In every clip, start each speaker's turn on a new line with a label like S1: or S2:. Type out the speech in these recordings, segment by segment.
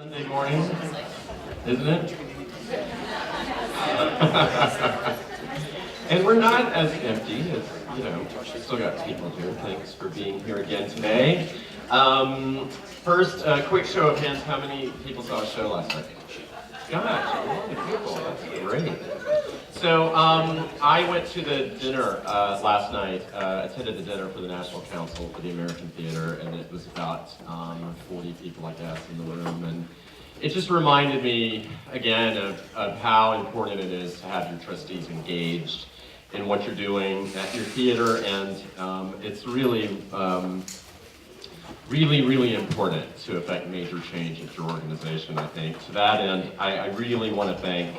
S1: Sunday morning, isn't it? And we're not as empty as, still got people here. Thanks for being here again today. First, a quick show of hands. How many people saw a show last night? Gosh, a lot of people. That's great. So I went to the dinner last night, attended the dinner for the National Council for the American Theater, and it was about 40 people, I guess, in the room. And it just reminded me, again, of how important it is to have your trustees engaged in what you're doing at your theater, and it's really, really important to affect major change at your organization, I think. To that end, I really want to thank,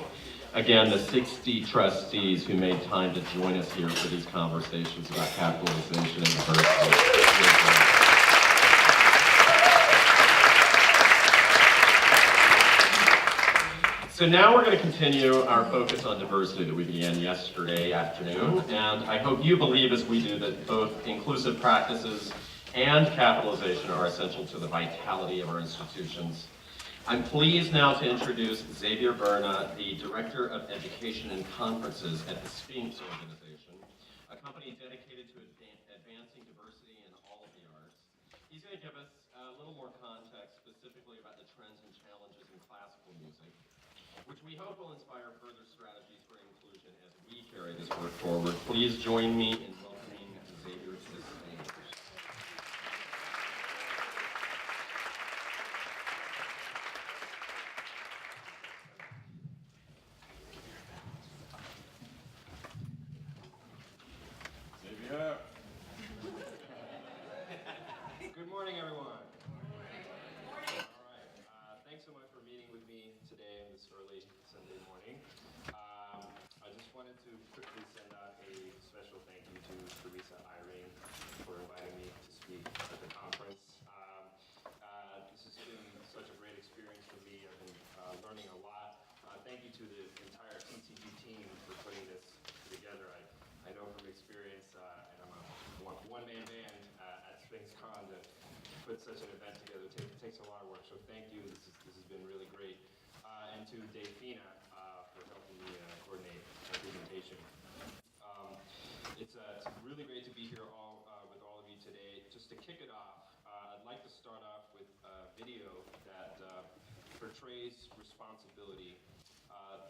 S1: again, the 60 trustees who made time to join us here for these conversations about capitalization and diversity. So now we're going to continue our focus on diversity that we began yesterday afternoon, and I hope you believe, as we do, that both inclusive practices and capitalization are essential to the vitality of our institutions. I'm pleased now to introduce Xavier Verna, the Director of Education and Conferences at the Sphinx Organization, a company dedicated to advancing diversity in all of the arts. He's going to give us a little more context specifically about the trends and challenges in classical music, which we hope will inspire further strategies for inclusion as we carry this work forward. Please join me in welcoming Xavier to the stage.
S2: Xavier. Good morning, everyone. Thanks so much for meeting with me today on this early Sunday morning. I just wanted to quickly send out a special thank you to Teresa Irene for inviting me to speak at the conference. This has been such a great experience for me. I've been learning a lot. Thank you to the entire TTG team for putting this together. I know from experience, and I'm a one-man band at Sphinx Con, to put such an event together takes a lot of work. So thank you. This has been really great. And to Delphina for helping me coordinate the presentation. It's really great to be here with all of you today. Just to kick it off, I'd like to start off with a video that portrays responsibility.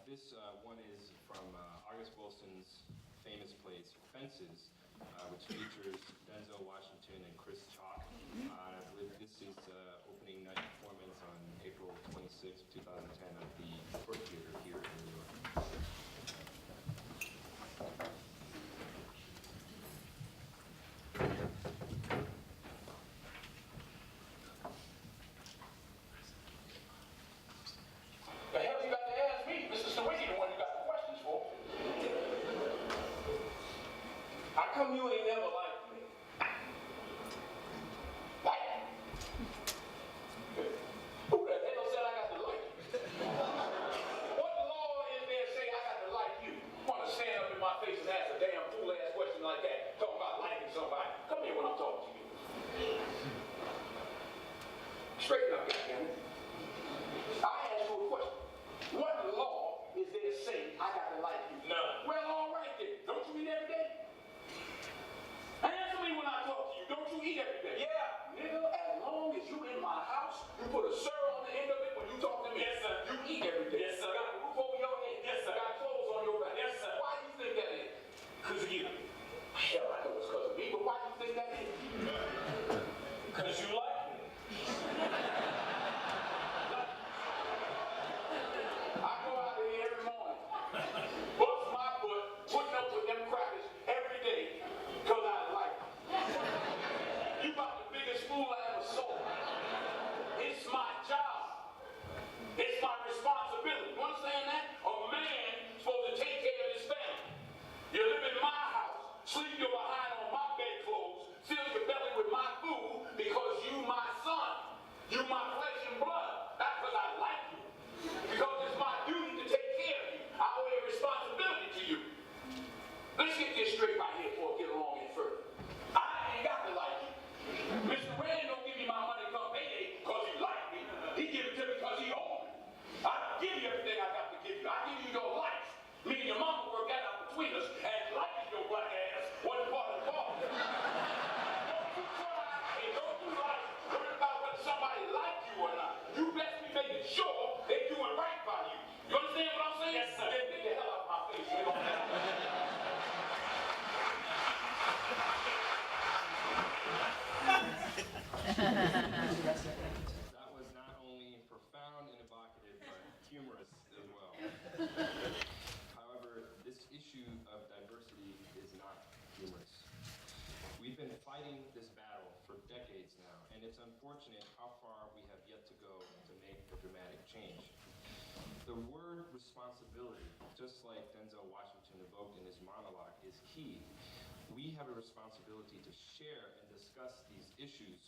S2: This one is from August Wilson's famous plays Fences, which features Denzel Washington and Chris Chalk. I believe this is opening night performance on April 26, 2010 at the Court Theater here in New York.
S3: The hell you got to ask me? Mr. Sawicki, the one you got the questions for. How come you ain't never liked me? Like? Who the hell said I got to like you? What law is there to say I got to like you? Want to stand up in my face and ask a damn fool-ass question like that? Talking about liking somebody. Come here when I'm talking to you. Straighten up, goddammit. I asked you a question. What law is there to say I got to like you? None. Well, all right then. Don't you eat every day? Answer me when I talk to you. Don't you eat every day? Yeah. Nigga, as long as you in my house, you put a sir on the end of it when you talk to me. Yes, sir. You eat every day. Yes, sir. Got a roof over your head. Yes, sir. Got clothes on your back. Yes, sir. Why do you think that is? Because of you. Hell, I know it's because of me, but why do you think that is?
S2: That was not only profound and evocative, but humorous as well. However, this issue of diversity is not humorous. We've been fighting this battle for decades now, and it's unfortunate how far we have yet to go to make a dramatic change. The word responsibility, just like Denzel Washington evoked in his monologue, is key. We have a responsibility to share and discuss these issues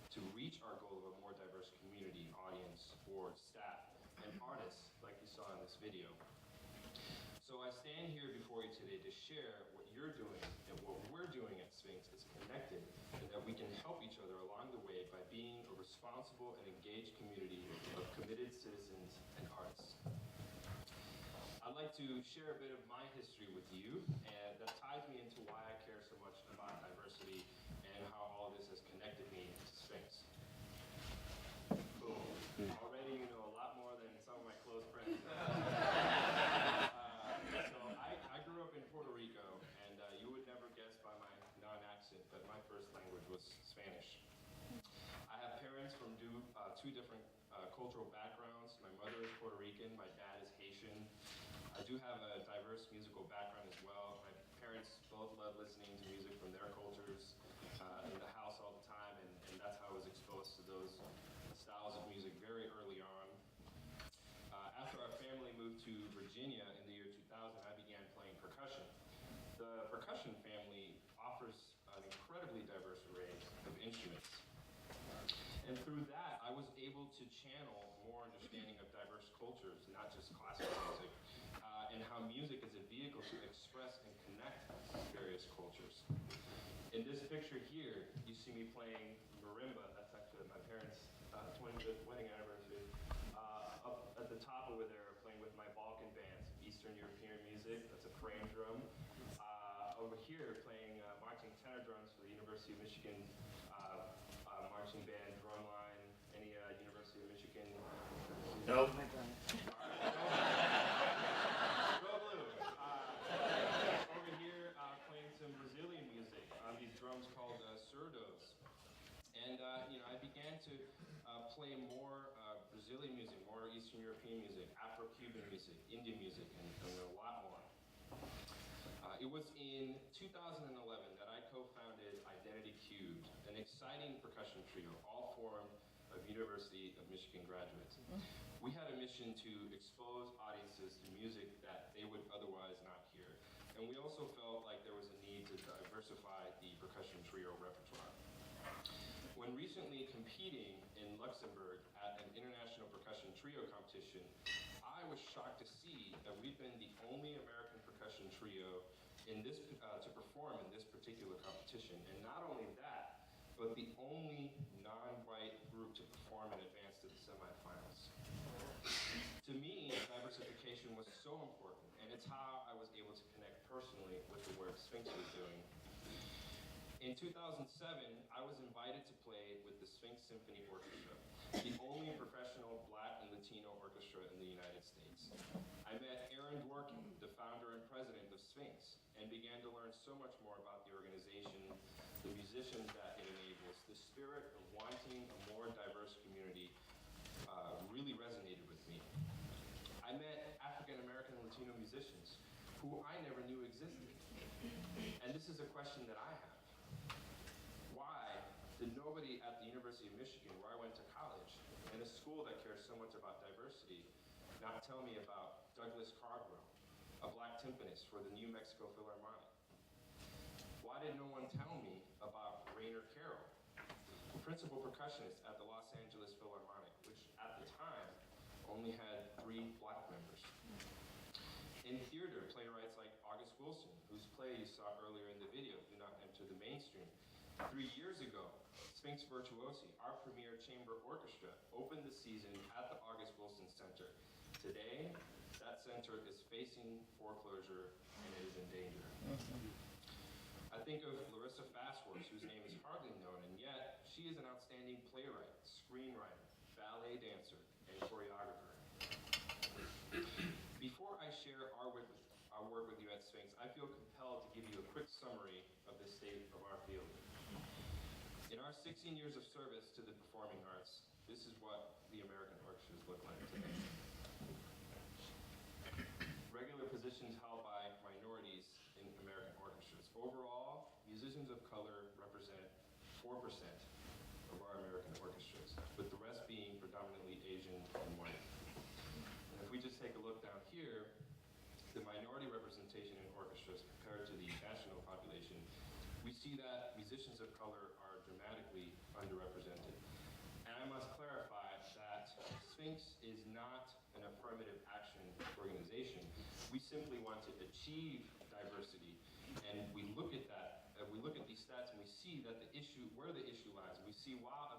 S2: to reach our goal of a more diverse community, audience, board, staff, and artists like you saw in this video. So I stand here before you today to share what you're doing and what we're doing at Sphinx is connected, and that we can help each other along the way by being a responsible and engaged community of committed citizens and artists. I'd like to share a bit of my history with you, and that ties me into why I care so much about diversity and how all of this has connected me to Sphinx. Boom. Already you know a lot more than some of my close friends. So I grew up in Puerto Rico, and you would never guess by my non-accent, but my first language was Spanish. I have parents from two different cultural backgrounds. My mother is Puerto Rican, my dad is Haitian. I do have a diverse musical background as well. My parents both love listening to music from their cultures in the house all the time, and that's how I was exposed to those styles of music very early on. After our family moved to Virginia in the year 2000, I began playing percussion. The percussion family offers an incredibly diverse array of instruments. And through that, I was able to channel more understanding of diverse cultures, not just classical music, and how music is a vehicle to express and connect various cultures. In this picture here, you see me playing marimba. That's actually my parents' 25th wedding anniversary. Up at the top over there, playing with my Balkan bands, Eastern European music. That's a frame drum. Over here, playing marching tenor drums for the University of Michigan marching band drumline. Any University of Michigan?
S4: Nope.
S2: Go blue. Over here, playing some Brazilian music on these drums called surdos. And I began to play more Brazilian music, more Eastern European music, Afro-Cuban music, Indian music, and a lot more. It was in 2011 that I co-founded Identity Cubed, an exciting percussion trio, all formed of University of Michigan graduates. We had a mission to expose audiences to music that they would otherwise not hear. And we also felt like there was a need to diversify the percussion trio repertoire. When recently competing in Luxembourg at an international percussion trio competition, I was shocked to see that we've been the only American percussion trio in this to perform in this particular competition. And not only that, but the only non-white group to perform and advance to the semifinals. To me, diversification was so important, and it's how I was able to connect personally with the work Sphinx was doing. In 2007, I was invited to play with the Sphinx Symphony Orchestra, the only professional Black and Latino orchestra in the United States. I met Aaron Dworkin, the founder and president of Sphinx, and began to learn so much more about the organization, the musicians that it enables. The spirit of wanting a more diverse community really resonated with me. I met African American and Latino musicians who I never knew existed. And this is a question that I have. Why did nobody at the University of Michigan, where I went to college, in a school that cares so much about diversity, not tell me about Douglas Cardwell, a Black timpanist for the New Mexico Philharmonic? Why did no one tell me about Rainer Carroll, principal percussionist at the Los Angeles Philharmonic, which at the time only had 3 Black members? In theater, playwrights like August Wilson, whose play you saw earlier in the video, Do Not Enter the Mainstream. 3 years ago, Sphinx Virtuosi, our premier chamber orchestra, opened the season at the August Wilson Center. Today, that center is facing foreclosure and it is in danger. I think of Larissa Fasthorse, whose name is hardly known, and yet she is an outstanding playwright, screenwriter, ballet dancer, and choreographer. Before I share our work with you at Sphinx, I feel compelled to give you a quick summary of the state of our field. In our 16 years of service to the performing arts, this is what the American orchestras look like today. Regular positions held by minorities in American orchestras. Overall, musicians of color represent 4% of our American orchestras, with the rest being predominantly Asian and white. And if we just take a look down here, the minority representation in orchestras compared to the national population, we see that musicians of color are dramatically underrepresented. And I must clarify that Sphinx is not an affirmative action organization. We simply want to achieve diversity, and we look at that, we look at these stats, and we see that the issue, where the issue lies. We see while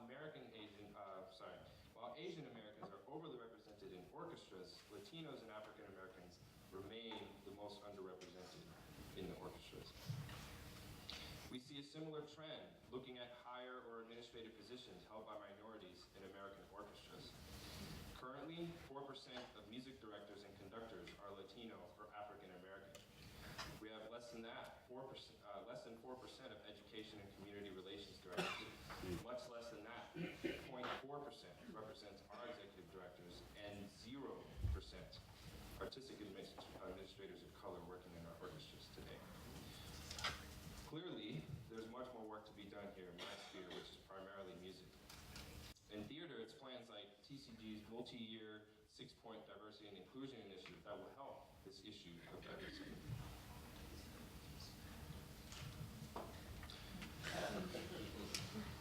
S2: Asian Americans are overly represented in orchestras, Latinos and African Americans remain the most underrepresented in the orchestras. We see a similar trend looking at higher or administrative positions held by minorities in American orchestras. Currently, 4% of music directors and conductors are Latino or African American. We have less than that, less than 4% of education and community relations directors. Much less than that, 0.4% represents our executive directors, and 0% artistic administrators of color working in our orchestras today. Clearly, there's much more work to be done here in my sphere, which is primarily music. In theater, it's plans like TCG's multi-year 6-point diversity and inclusion initiative that will help this issue of diversity.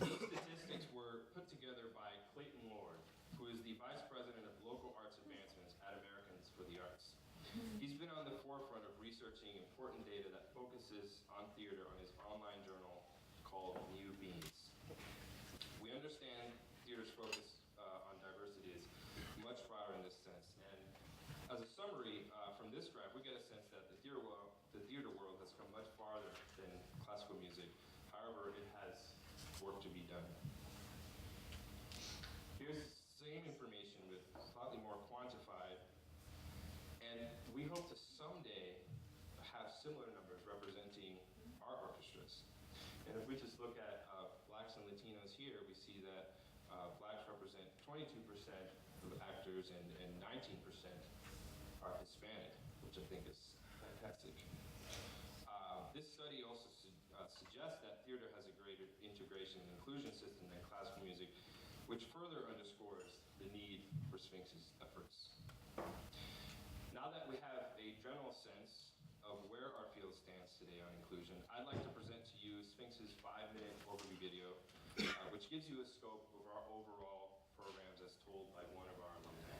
S2: These statistics were put together by Clayton Lord, who is the Vice President of Local Arts Advancements at Americans for the Arts. He's been on the forefront of researching important data that focuses on theater on his online journal called New Beings. We understand theater's focus on diversity is much broader in this sense, and as a summary from this graph, we get a sense that the theater world has come much farther than classical music. However, it has work to be done. Here's the same information with slightly more quantified, and we hope to someday have similar numbers representing our orchestras. And if we just look at blacks and Latinos here, we see that blacks represent 22% of actors and 19% are Hispanic, which I think is fantastic. This study also suggests that theater has a greater integration and inclusion system than classical music, which further underscores the need for Sphinx's efforts. Now that we have a general sense of where our field stands today on inclusion, I'd like to present to you Sphinx's 5-minute overview video, which gives you a scope of our overall programs as told by one of our alumni.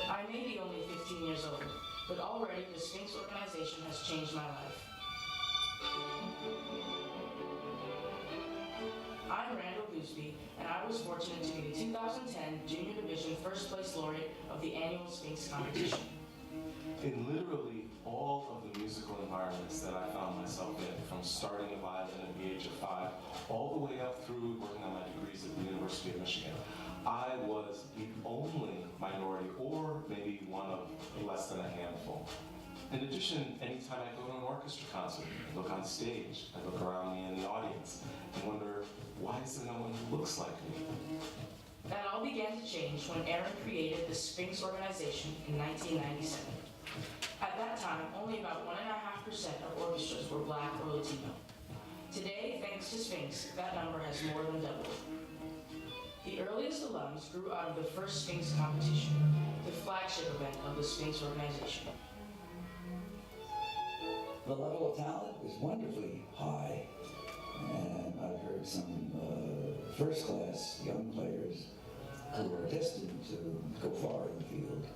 S4: I may be only 15 years old, but already the Sphinx organization has changed my life. I'm Randall Gooseby, and I was fortunate to be the 2010 Junior Division First Place Laureate of the annual Sphinx competition.
S5: In literally all of the musical environments that I found myself in, from starting a violin at the age of 5, all the way up through working on my degrees at the University of Michigan, I was the only minority, or maybe one of less than a handful. In addition, anytime I go to an orchestra concert, I look on stage, I look around me in the audience, and wonder, why is there no one who looks like me?
S4: That all began to change when Aaron created the Sphinx organization in 1997. At that time, only about 1.5% of orchestras were black or Latino. Today, thanks to Sphinx, that number has more than doubled. The earliest alums grew out of the first Sphinx competition, the flagship event of the Sphinx organization.
S6: The level of talent is wonderfully high, and I've heard some first-class young players who are destined to go far in the field.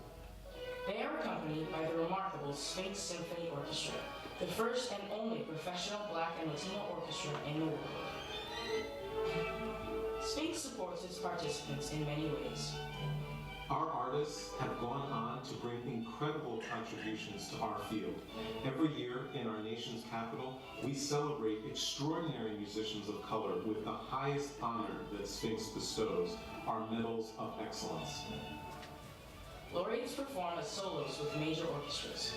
S4: They are accompanied by the remarkable Sphinx Symphony Orchestra, the first and only professional black and Latino orchestra in the world. Sphinx Sphinx supports its participants in many ways.
S5: Our artists have gone on to bring incredible contributions to our field. Every year in our nation's capital, we celebrate extraordinary musicians of color with the highest honor that Sphinx bestows, our Medals of Excellence.
S4: Laureates perform as solos with major orchestras,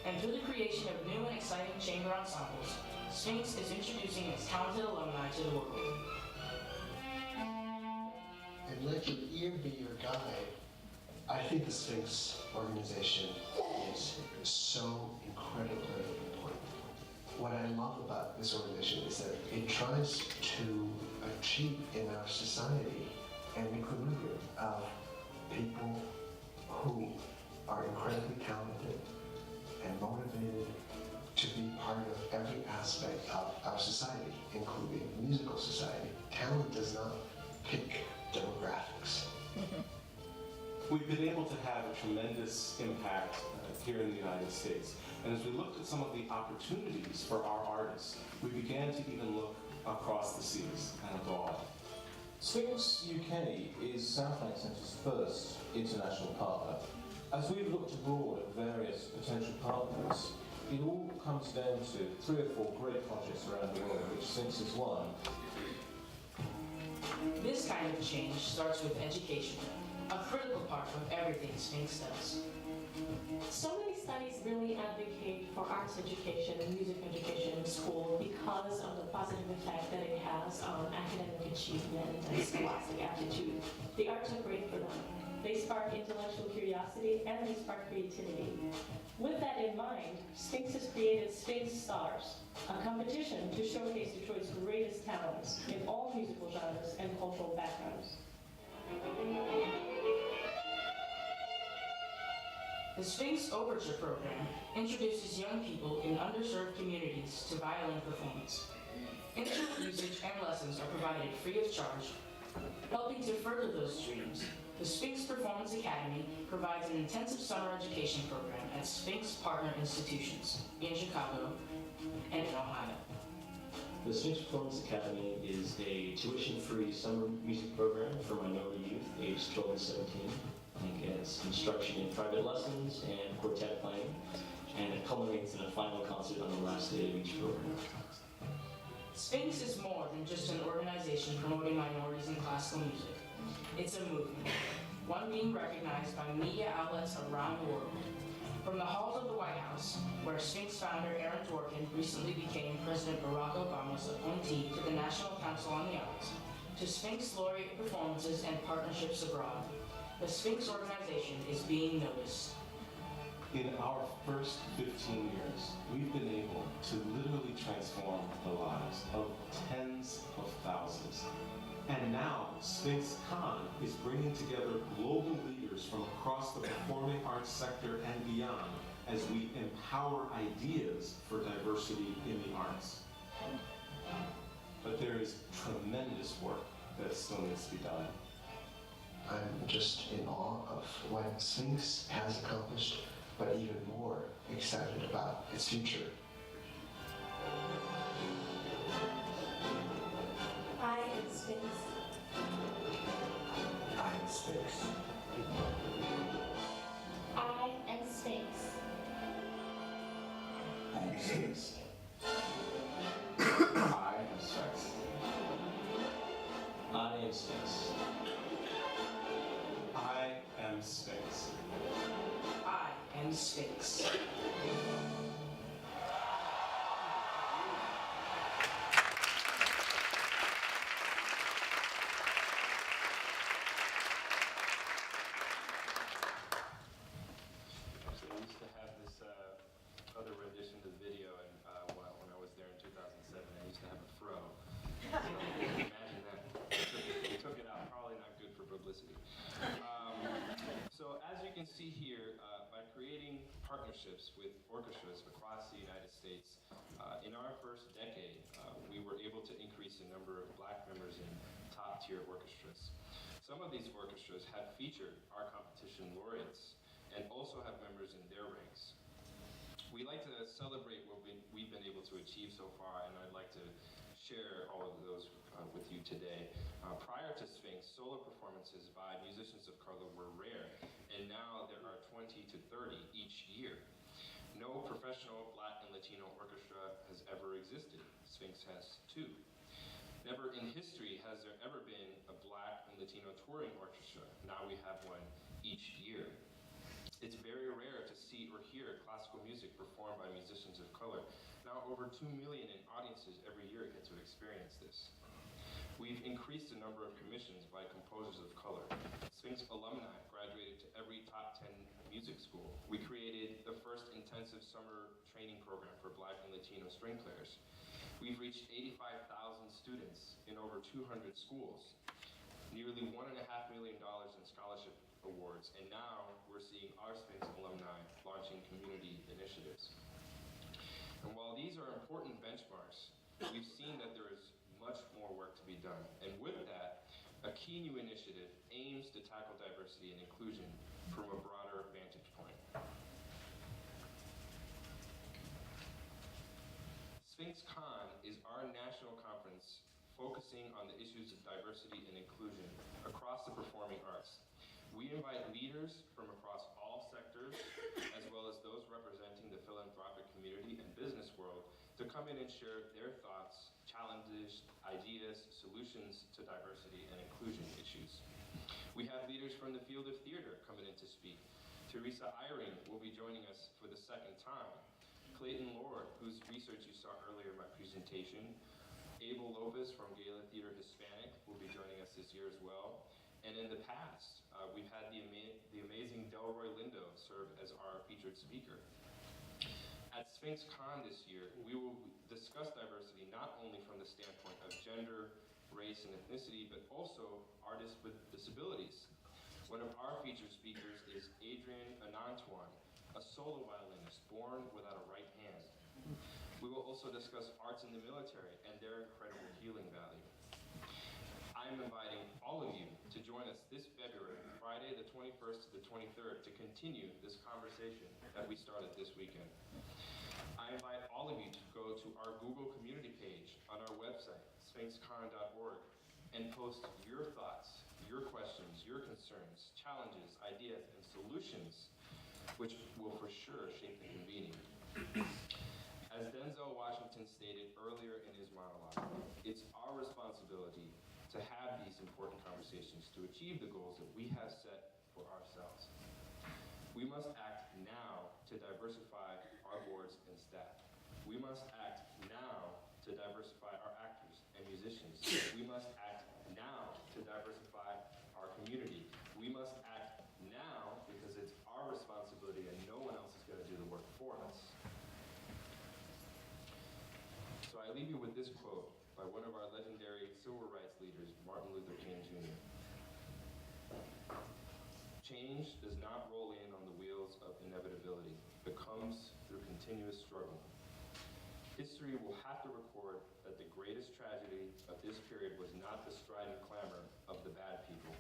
S4: and through the creation of new and exciting chamber ensembles, Sphinx is introducing its talented alumni to the world.
S7: And let your ear be your guide. I think the Sphinx organization is so incredibly important. What I love about this organization is that it tries to achieve in our society an equilibrium of people who are incredibly talented and motivated to be part of every aspect of our society, including musical society. Talent does not pick demographics.
S5: We've been able to have a tremendous impact here in the United States. And as we looked at some of the opportunities for our artists, we began to even look across the seas and abroad.
S8: Sphinx UK is Southbank Centre's first international partner. As we've looked abroad at various potential partners, it all comes down to 3 or 4 great projects around the world, which Sphinx is one.
S4: This kind of change starts with education, a critical part of everything Sphinx does.
S9: So many studies really advocate for arts education and music education in school because of the positive effect that it has on academic achievement and scholastic aptitude. The arts are great for them. They spark intellectual curiosity and they spark creativity. With that in mind, Sphinx has created Sphinx Stars, a competition to showcase Detroit's greatest talents in all musical genres and cultural backgrounds.
S4: The Sphinx Overture program introduces young people in underserved communities to violin performance. Instrument usage and lessons are provided free of charge. Helping to further those dreams, the Sphinx Performance Academy provides an intensive summer education program at Sphinx partner institutions in Chicago and in Ohio.
S10: The Sphinx Performance Academy is a tuition-free summer music program for minority youth aged 12 to 17. It gets instruction in private lessons and quartet playing, and it culminates in a final concert on the last day of each program.
S4: Sphinx is more than just an organization promoting minorities in classical music. It's a movement, one being recognized by media outlets around the world. From the halls of the White House, where Sphinx founder Aaron Dworkin recently became President Barack Obama's appointee to the National Council on the Arts, to Sphinx laureate performances and partnerships abroad, the Sphinx organization is being noticed.
S5: In our first 15 years, we've been able to literally transform the lives of tens of thousands. And now, Sphinx Con is bringing together global leaders from across the performing arts sector and beyond as we empower ideas for diversity in the arts. But there is tremendous work that still needs to be done.
S7: I'm just in awe of what Sphinx has accomplished, but even more excited about its future.
S9: I am Sphinx.
S7: I am Sphinx.
S9: I am Sphinx.
S6: I am Sphinx.
S5: I am Sphinx.
S10: I am Sphinx.
S5: I am Sphinx.
S4: I am Sphinx.
S2: So we used to have this other rendition of the video, and when I was there in 2007, I used to have a fro. So imagine that. They took it out. Probably not good for publicity. So as you can see here, by creating partnerships with orchestras across the United States, in our first decade, we were able to increase the number of Black members in top-tier orchestras. Some of these orchestras have featured our competition laureates and also have members in their ranks. We like to celebrate what we've been able to achieve so far, and I'd like to share all of those with you today. Prior to Sphinx, solo performances by musicians of color were rare, and now there are 20 to 30 each year. No professional Black and Latino orchestra has ever existed. Sphinx has 2. Never in history has there ever been a Black and Latino touring orchestra. Now we have one each year. It's very rare to see or hear classical music performed by musicians of color. Now over 2 million in audiences every year get to experience this. We've increased the number of commissions by composers of color. Sphinx alumni graduated to every top 10 music school. We created the first intensive summer training program for Black and Latino string players. We've reached 85,000 students in over 200 schools, nearly $1.5 million in scholarship awards, and now we're seeing our Sphinx alumni launching community initiatives. And while these are important benchmarks, we've seen that there is much more work to be done. And with that, a key new initiative aims to tackle diversity and inclusion from a broader vantage point. SphinxCon is our national conference focusing on the issues of diversity and inclusion across the performing arts. We invite leaders from across all sectors, as well as those representing the philanthropic community and business world, to come in and share their thoughts, challenges, ideas, solutions to diversity and inclusion issues. We have leaders from the field of theater coming in to speak. Teresa Eyring will be joining us for the second time. Clayton Lord, whose research you saw earlier in my presentation. Abel Lopez from Gala Theater Hispanic will be joining us this year as well. And in the past, we've had the amazing Delroy Lindo serve as our featured speaker. At SphinxCon this year, we will discuss diversity not only from the standpoint of gender, race, and ethnicity, but also artists with disabilities. One of our featured speakers is Adrian Anantuan, a solo violinist born without a right hand. We will also discuss arts in the military and their incredible healing value. I'm inviting all of you to join us this February, Friday the 21st to the 23rd, to continue this conversation that we started this weekend. I invite all of you to go to our Google community page on our website, sphinxcon.org, and post your thoughts, your questions, your concerns, challenges, ideas, and solutions, which will for sure shape the convening. As Denzel Washington stated earlier in his monologue, it's our responsibility to have these important conversations to achieve the goals that we have set for ourselves. We must act now to diversify our boards and staff. We must act now to diversify our actors and musicians. We must act now to diversify our community. We must act now because it's our responsibility and no one else is going to do the work for us. So I leave you with this quote by one of our legendary civil rights leaders, Martin Luther King Jr. Change does not roll in on the wheels of inevitability. It comes through continuous struggle. History will have to record that the greatest tragedy of this period was not the strident clamor of the bad people,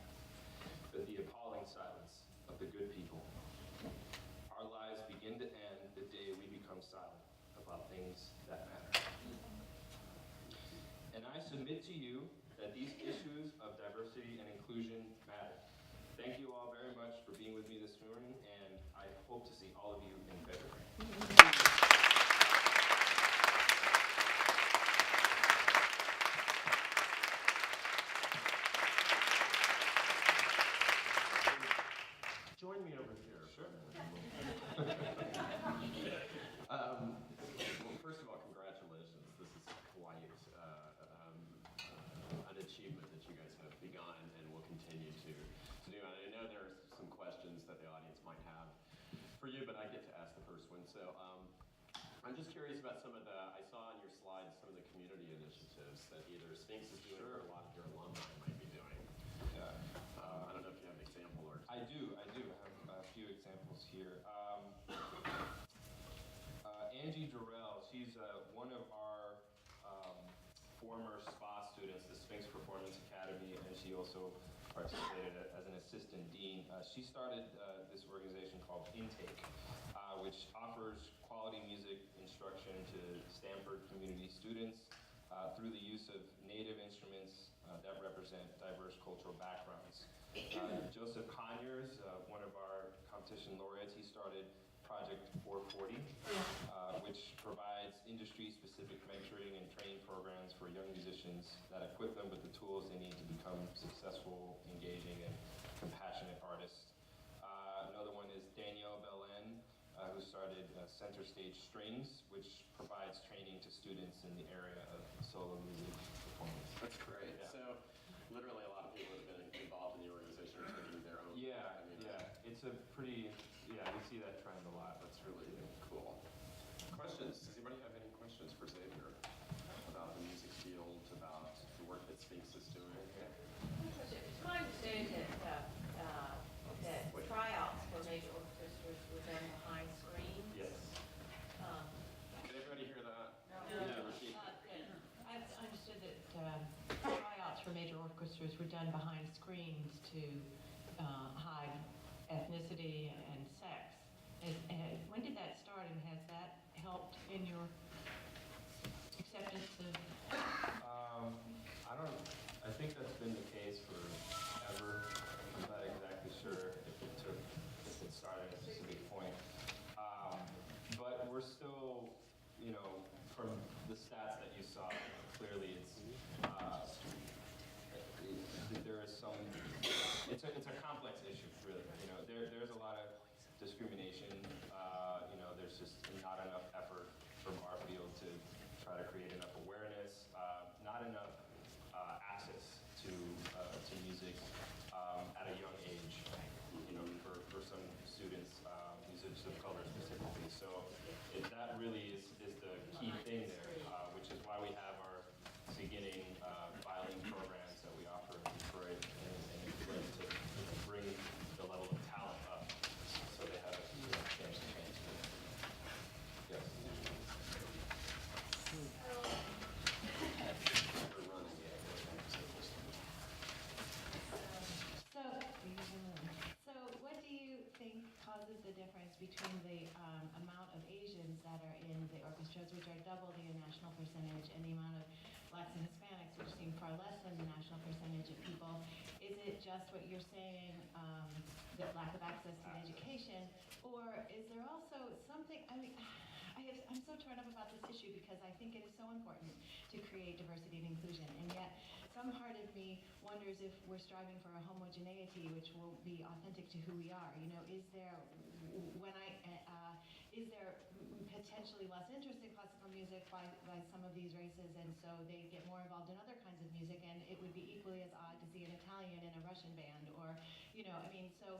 S2: but the appalling silence of the good people. Our lives begin to end the day we become silent about things that matter. And I submit to you that these issues of diversity and inclusion matter. Thank you all very much for being with me this morning, and I hope to see all of you in February.
S1: Join me over here. Sure. Well, first of all, congratulations. This is quite an achievement that you guys have begun and will continue to do. And I know there are some questions that the audience might have for you, but I get to ask the first one. So I'm just curious about some of I saw on your slides some of the community initiatives that either Sphinx is doing or a lot of your alumni might be doing.
S2: Yeah.
S1: I don't know if you have an example or.
S2: I do have a few examples here. Angie Durrell, she's one of our former SPA students, the Sphinx Performance Academy, and she also participated as an assistant dean. She started this organization called Intake, which offers quality music instruction to Stanford community students through the use of native instruments that represent represent diverse cultural backgrounds. Joseph Conyers, one of our competition laureates, he started Project 440, which provides industry-specific mentoring and training programs for young musicians that equip them with the tools they need to become successful, engaging, and compassionate artists. Another one is Danielle Belen, who started Center Stage Strings, which provides training to students in the area of solo music performance.
S1: That's great.
S2: Yeah.
S1: So, literally, a lot of people have been involved in the organization are taking their own.
S2: Yeah, it's a pretty, we see that trend a lot.
S1: That's really cool. Questions? Does anybody have any questions for Xavier about the music field, about the work that Sphinx is doing?
S11: It's my understanding that tryouts for major orchestras were done behind screens.
S2: Yes.
S1: Did everybody hear that?
S11: No. I've understood that tryouts for major orchestras were done behind screens to hide ethnicity and sex. When did that start, and has that helped in your acceptance of?
S2: I think that's been the case forever. I'm not exactly sure if it started at a specific point. But we're still, from the stats that you saw, clearly it's, there is some, it's a complex issue, really. There's a lot of discrimination. There's just not enough effort from our field to try to create enough awareness, not enough access to music at a young age, for some students, musicians of color specifically. So that really is the key thing there, which is why we have our beginning violin programs that we offer in Detroit and to bring the level of talent up so they have a chance to transfer. Yes. We're running.
S12: So what do you think causes the difference between the amount of Asians that are in the orchestras, which are double the national percentage, and the amount of Blacks and Hispanics, which seem far less than the national percentage of people? Is it just what you're saying, the lack of access to education, or is there also something, I'm so torn up about this issue because I think it is so important to create diversity and inclusion, and yet some part of me wonders if we're striving for a homogeneity which will be authentic to who we are. Is there potentially less interest in classical music by some of these races, and so they get more involved in other kinds of music, and it would be equally as odd to see an Italian in a Russian band, or, so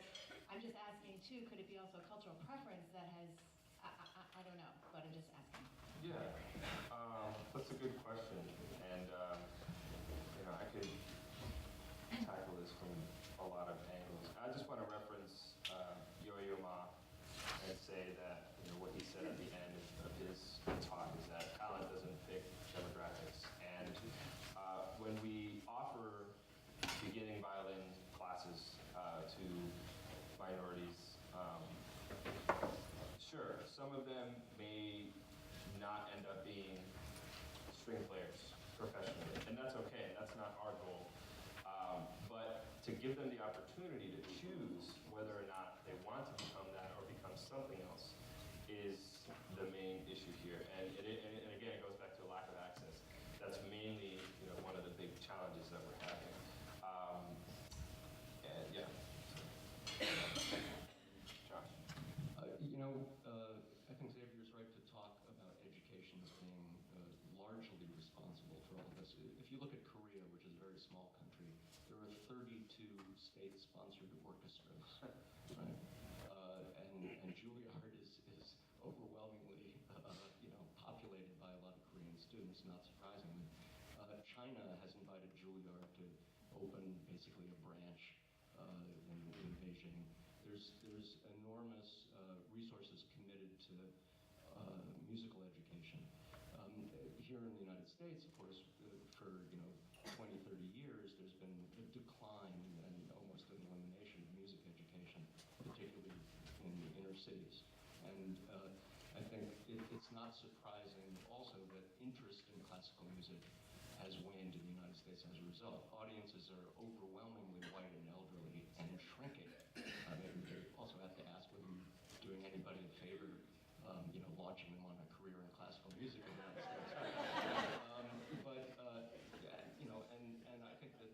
S12: I'm just asking too, could it be also cultural preference that has, I don't know, but I'm just asking.
S2: Yeah, that's a good question, and I could tackle this from a lot of angles. I just want to reference Yo-Yo Ma and say that what he said at the end of his talk is that talent doesn't pick demographics, and when we offer beginning violin classes to minorities, sure, some of them may not end up being string players professionally, and that's okay. That's not our goal. But to give them the opportunity to choose whether or not they want to become that or become something else is the main issue here. And again, it goes back to a lack of access. That's mainly one of the big challenges that we're having. And yeah. Josh.
S13: I think Xavier's right to talk about education as being largely responsible for all of this. If you look at Korea, which is a very small country, there are 32 state-sponsored orchestras, right? And Juilliard is overwhelmingly, populated by a lot of Korean students, not surprisingly. China has invited Juilliard to open basically a branch in Beijing. There's enormous resources committed to musical education. Here in the United States, of course, for 20, 30 years, there's been a decline and almost an elimination of music education, particularly in the inner cities. And I think it's not surprising also that interest in classical music has waned in the United States as a result. Audiences are launching them on a career in classical music in the United States. And I think that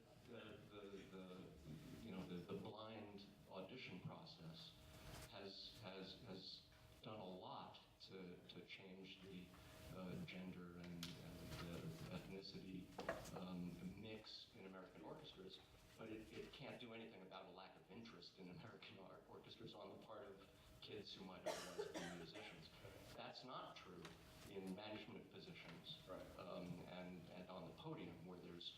S13: the blind audition process has done a lot to change the gender and the ethnicity mix in American orchestras, but it can't do anything about a lack of interest in American orchestras on the part of kids who might otherwise be musicians. That's not true in management positions, and on the podium where there's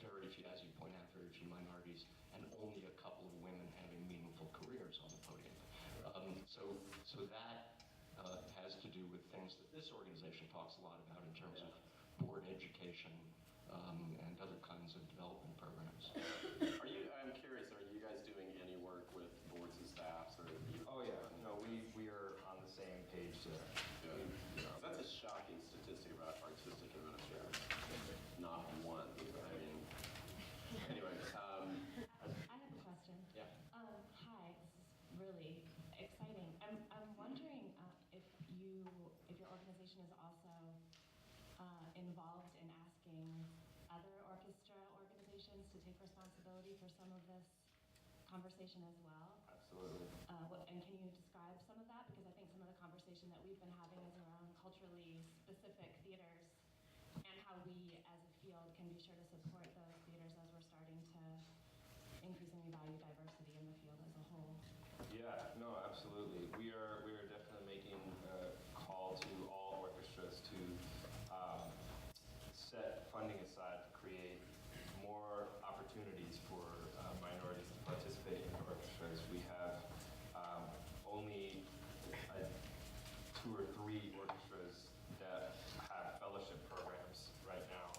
S13: very few, as you point out, very few minorities, and only a couple of women having meaningful careers on the podium. So that has to do with things that this organization talks a lot about in terms of board education and other kinds of development programs.
S2: I'm curious, are you guys doing any work with boards and staffs?
S14: Oh yeah, no, we are on the same page there.
S2: That's a shocking statistic about artistic administrators. Not one. I mean, anyway.
S9: I have a question.
S2: Yeah.
S9: Hi, this is really exciting. I'm wondering if your organization is also involved in asking other orchestra organizations to take responsibility for some of this conversation as well?
S2: Absolutely.
S9: And can you describe some of that? Because I think some of the conversation that we've been having is around culturally specific theaters and how we as a field can be sure to support those theaters as we're starting to increasingly value diversity in the field as a whole.
S2: Yeah, no, absolutely. We are definitely making a call to all orchestras to set funding aside to create more opportunities for minorities to participate in orchestras. We have only 2 or 3 orchestras that have fellowship programs right now.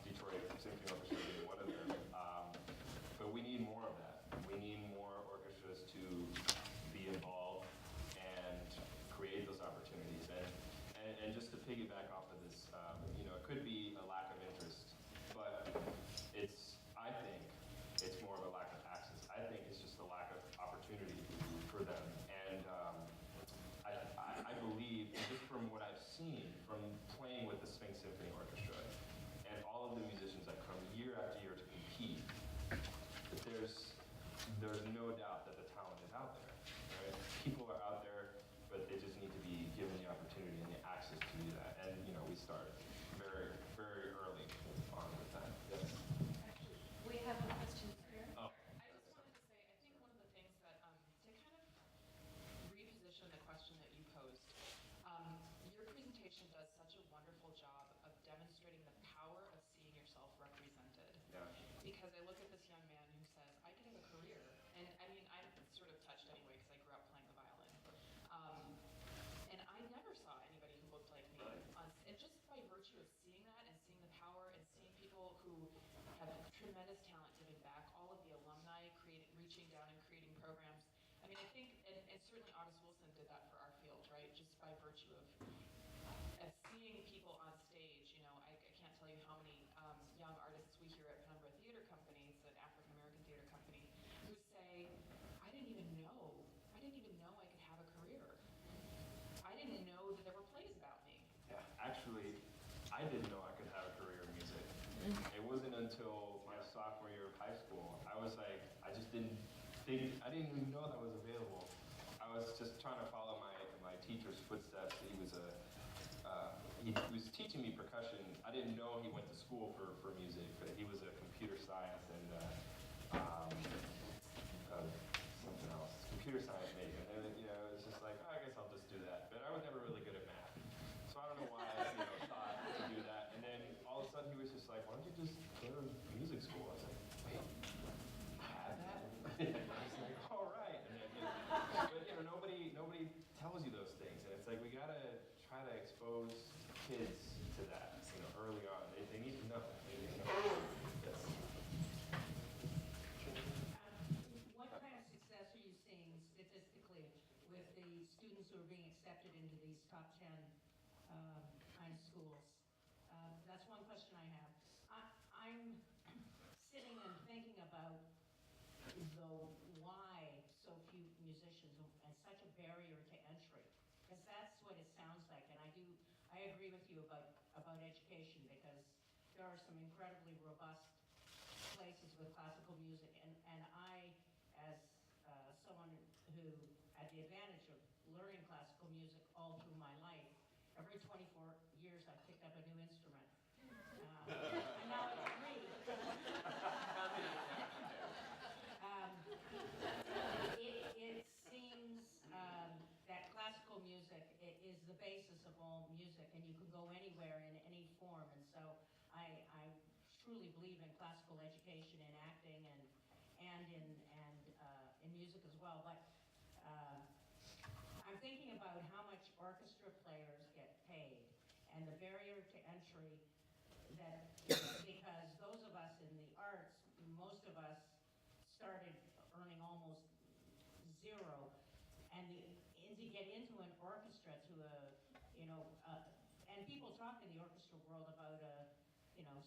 S2: Detroit Symphony Orchestra being one of them. But we need more of that. We need more orchestras to be involved and create those opportunities. And just to piggyback off of this, it could be a lack of interest, but I think it's more of a lack of access. I think it's just a lack of opportunity for them. And I believe, just from what I've seen from playing with the Sphinx Symphony Orchestra and all of the musicians that come year after year to compete, that there's no doubt that the talent is out there. Right? People are out there, but they just need to be given the opportunity and the access to do that. And we started very, very early on with that. Yes.
S4: Actually, we have a question here.
S2: Oh.
S4: I just wanted to say, I think one of the things that, to kind of reposition the question that you posed, your presentation does such a wonderful job of demonstrating the power of seeing yourself represented.
S2: Yeah.
S4: Because I look at this young man who says, I could have a career. And I mean, I'm sort of touched anyway because I grew up playing the violin. And I never saw anybody who looked like me. And just by virtue of seeing that and seeing the power and seeing people who have tremendous talent giving back, all of the alumni reaching down and creating programs. I mean, I think, and certainly August Wilson did that for our field, right? Just by virtue of seeing people on stage. I can't tell you how many young artists we hear at Penumbra Theater Company, it's an African-American theater company, who say, I didn't even know I could have a career. I didn't know that there were plays about me.
S2: Yeah, actually, I didn't know I could have a career in music. It wasn't until my sophomore year of high school. I was like, I just didn't even know that was available. I was just trying to follow my teacher's footsteps. He was teaching me percussion. I didn't know he went to school for music, but he was a computer science and something else, computer science major. And it was just like, I guess I'll just do that. But I was never really good at math. So I don't know why I thought to do that. And then all of a sudden he was just like, why don't you just go to music school? I was like, wait, I had that? I was like, all right. And then, but nobody tells you those things. And it's like, we gotta try to expose kids to that, early on. They need to know. Yes.
S15: What kind of success are you seeing statistically with the students who are being accepted into these top 10 kind of schools? That's one question I have. I'm sitting and thinking about why so few musicians and such a barrier to entry. Because that's what it sounds like, and I agree with you about education, because there are some incredibly robust places with classical music, and I, as someone who had the advantage of learning classical music all through my life, every 24 years I picked up a new instrument. And now it's it seems that classical music is the basis of all music, and you can go anywhere in any form. And so I truly believe in classical education in acting and in music as well. But I'm thinking about how much orchestra players get paid and the barrier to entry that, because those of us in the arts, most of us started earning almost zero, and to get into an orchestra, and people talk in the orchestra world about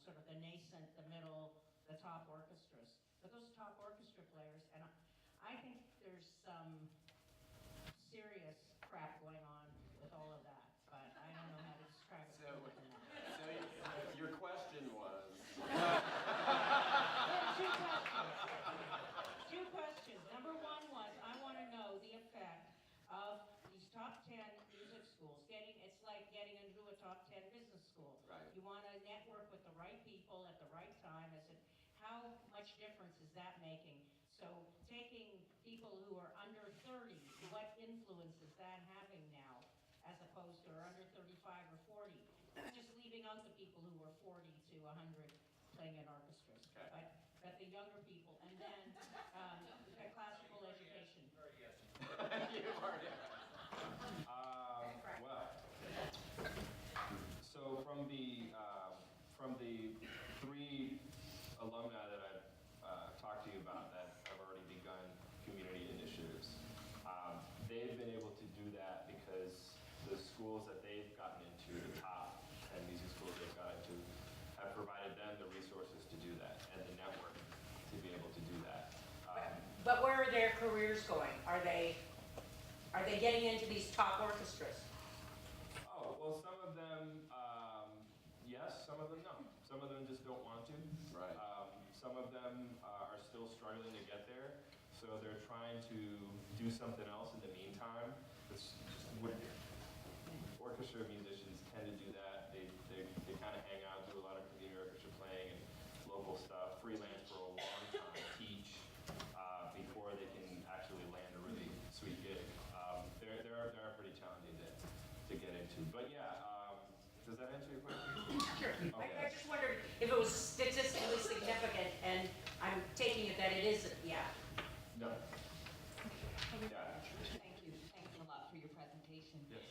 S15: sort of the nascent, the middle, the top orchestras, but those top orchestra players, and I think there's some serious crap going on with all of that, but I don't know how to describe it.
S1: So your question was?
S15: Two questions. Number one was, I want to know the effect of these top 10 music schools. It's like getting into a top 10 business school.
S1: Right.
S15: You want to network with the right people at the right time. I said, how much difference is that making? So taking people who are under 30, what influence is that having now, as opposed to under 35 or 40? Just leaving out the people who are 40 to 100 playing in orchestras.
S1: Okay.
S15: But the younger people, and then the classical education.
S1: You've already
S2: Well, so from the three alumni that I've talked to you about that have already begun community initiatives, they've been able to do that because the schools that they've gotten into, the top 10 music schools they've gotten into, have provided them the resources to do that and the network to be able to do that.
S15: But where are their careers going? Are they getting into these top orchestras?
S2: Oh, well, some of them, yes, some of them no. Some of them just don't want to.
S1: Right.
S2: Some of them are still struggling to get there, so they're trying to do something else in the meantime. Orchestra musicians tend to do that. They kind of hang out, do a lot of community orchestra playing and local stuff, freelance for a long time, teach before they can actually land a really sweet gig. They're pretty challenging to get into. But yeah, does that answer your question?
S15: Sure.
S2: Okay.
S15: I just wondered if it was statistically significant, and I'm taking it that it isn't. Yeah.
S2: No. Yeah.
S16: Thank you. Thanks a lot for your presentation.
S2: Yes.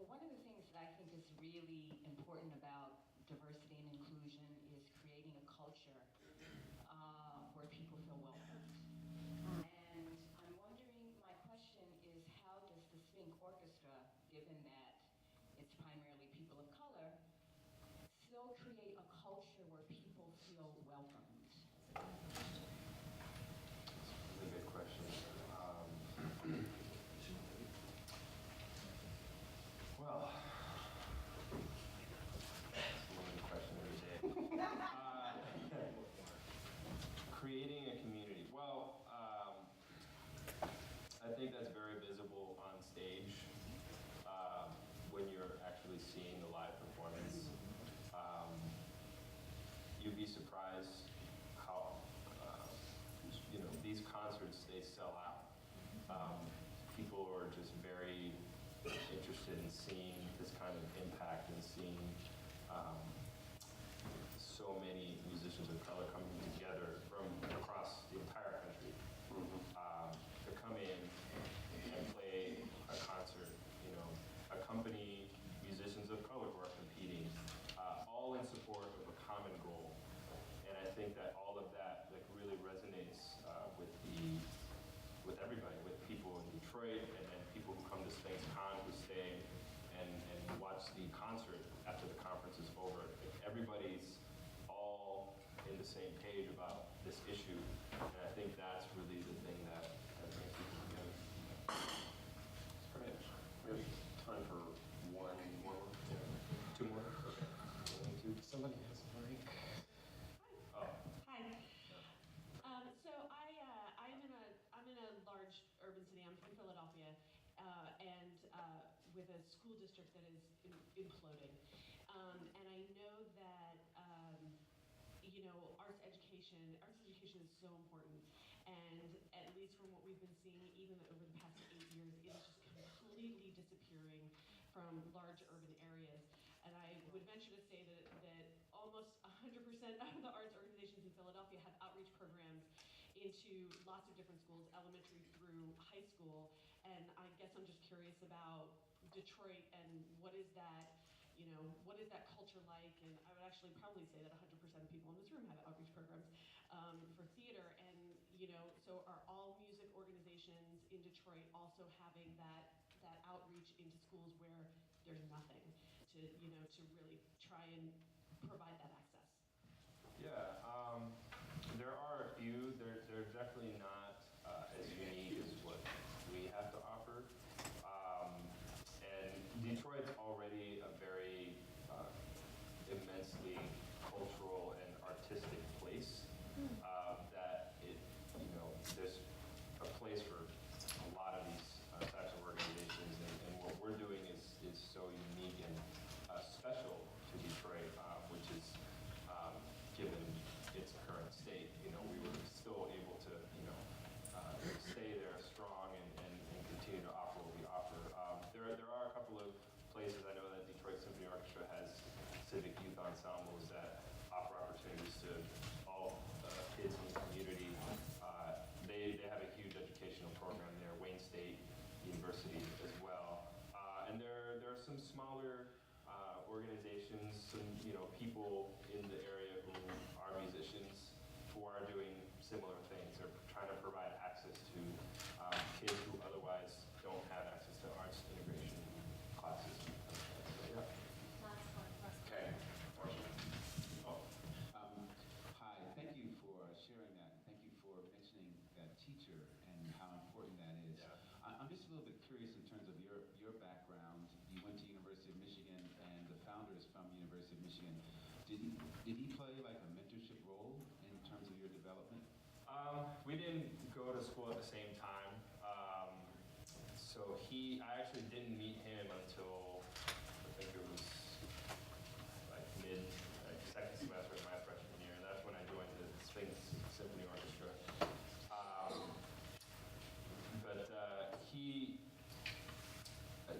S16: One of the things that I think is really important about diversity and inclusion is creating a culture where people feel welcome. And I'm wondering, my question is, how does the Sphinx Orchestra, given that it's primarily people of color, still create a culture where people feel welcomed?
S2: That's a good question. Well, that's one good question every day. Creating a community. Well, I think that's very visible on stage when you're actually seeing the live performance. You'd be surprised how these concerts, they sell out. People are just very interested in seeing this kind of impact and seeing so many musicians of color coming together from across the entire country to come in and play a concert, accompany musicians of color who are competing, all in support of a common goal. And I think that all of that really resonates with everybody, with people in Detroit, and then people who come to Sphinx Con who stay and watch the concert after the conference is over. everybody's all in the same page about this issue, and I think that's really the thing that brings people together.
S1: Great.
S9: with a school district that is imploding. And I know that, you know, arts education is so important. And at least from what we've been seeing, even over the past 8 years, it is just completely disappearing from large urban areas. And I would venture to say that almost 100% of the arts organizations in Philadelphia have outreach programs into lots of different schools, elementary through high school. And I guess I'm just curious about Detroit and what is that, you know, what is that culture like? And I would actually probably say that 100% of people in this room have outreach programs for theater. And, you know, so are all music organizations in Detroit also having that outreach into schools where there's nothing to, you know, to really try and provide that access?
S2: Yeah, there are a few. They're definitely not as unique as what we have to offer. And Detroit's already a very immensely cultural and artistic place. That it, you know, there's a place for a lot of these types of organizations, and what we're doing is so unique and special to Detroit, which is given its current state. You know, we were still able to, you know, stay there strong and continue to offer what we offer. There are a couple of places. I know that Detroit Symphony Orchestra has civic youth ensembles that offer opportunities to all kids in the community. They have a huge educational program there, Wayne State University as well. And there are some smaller organizations, some, you know, people in the area who are musicians who are doing similar things. They're trying to provide access to kids who otherwise don't have access to arts integration classes. So, yeah.
S17: Okay. Oh. Hi, thank you for sharing that. And thank you for mentioning that teacher and how important that is.
S2: Yeah.
S17: I'm just a little bit curious in terms of your background. You went to University of Michigan, and the founder is from University of Michigan. Did he play like a mentorship role in terms of your development?
S2: We didn't go to school at the same time. So I actually didn't meet him until I think it was like second semester of my freshman year, and that's when I joined the Sphinx Symphony Orchestra.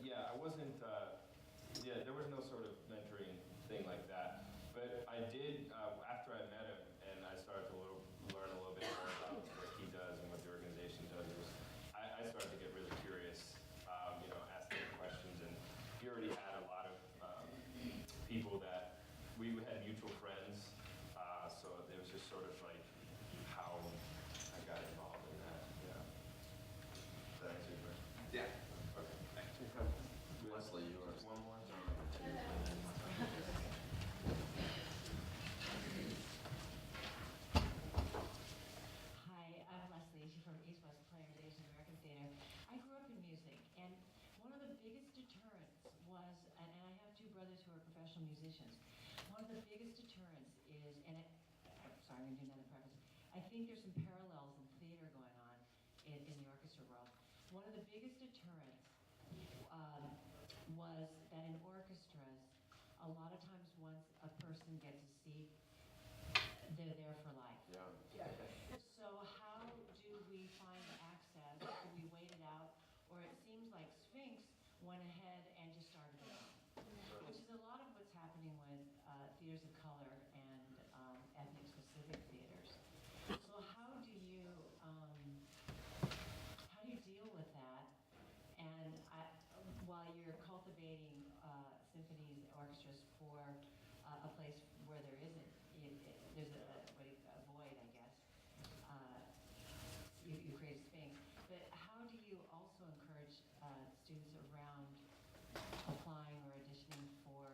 S2: Yeah, I wasn't, there was no sort of mentoring thing like that. But I did, after I met him and I started to learn a little bit more about what he does and what the organization does, I started to get really curious, you know, asking questions. And he already had a lot of people that we had mutual friends. So it was just sort of like how I got involved in that. Yeah. Does that answer your question?
S17: Yeah.
S2: Okay. Thanks.
S1: Leslie, yours.
S2: One more.
S11: Hi, I'm Leslie. She's from East West Players Asian American Theater. I grew up in music, and one of the biggest deterrents was, and I have two brothers who are professional musicians. One of the biggest deterrents is, and I'm sorry, I'm going to do another preface. I think there's some parallels in theater going on in the orchestra world. One of the biggest deterrents was that in orchestras, a lot of times once a person gets a seat, they're there for life.
S2: Yeah.
S11: So how do we find access? Do we wait it out? Or it seems like Sphinx went ahead and just started it on, which is a lot of what's happening with theaters of color and ethnic-specific theaters. So how do you deal with that? And while you're cultivating symphonies, orchestras for a place where there isn't, there's a void, I guess. You create a Sphinx. But how do you also encourage students around applying or auditioning for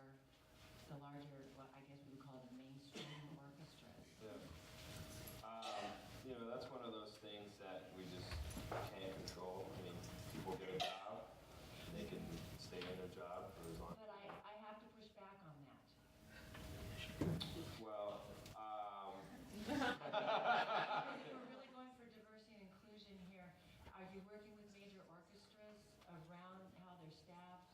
S11: the larger, what I guess we would call the mainstream orchestras?
S2: Yeah. You know, that's one of those things that we just can't control. I mean, people get a job, they can stay in their job for as long.
S11: But I have to push back on that.
S2: Well,
S11: if we're really going for diversity and inclusion here, are you working with major orchestras around how they're staffed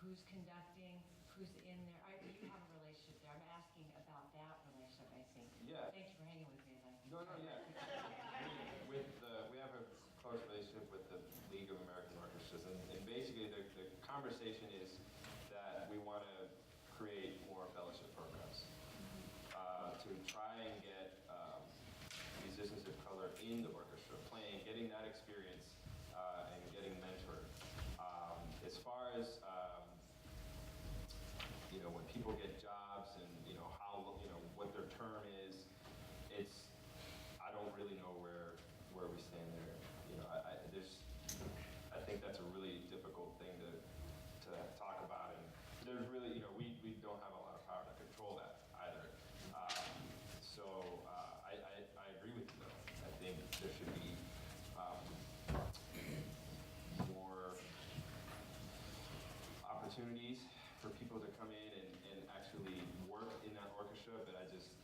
S11: who's conducting, who's in there? You have a relationship there. I'm asking about that relationship, I think.
S2: Yeah.
S11: Thank you for hanging with me.
S2: No, yeah. We have a close relationship with the League of American Orchestras, and basically the conversation is that we want to create more fellowship programs to try and get musicians of color in the orchestra, playing, getting that experience, and getting mentored. As far as when people get jobs and how what their term is, I don't really know where we stand there. I think that's a really difficult thing to talk about, and there's really we don't have a lot of power to control that either. I agree with you though. I think there should be more opportunities for people to come in and actually work in that orchestra, but I just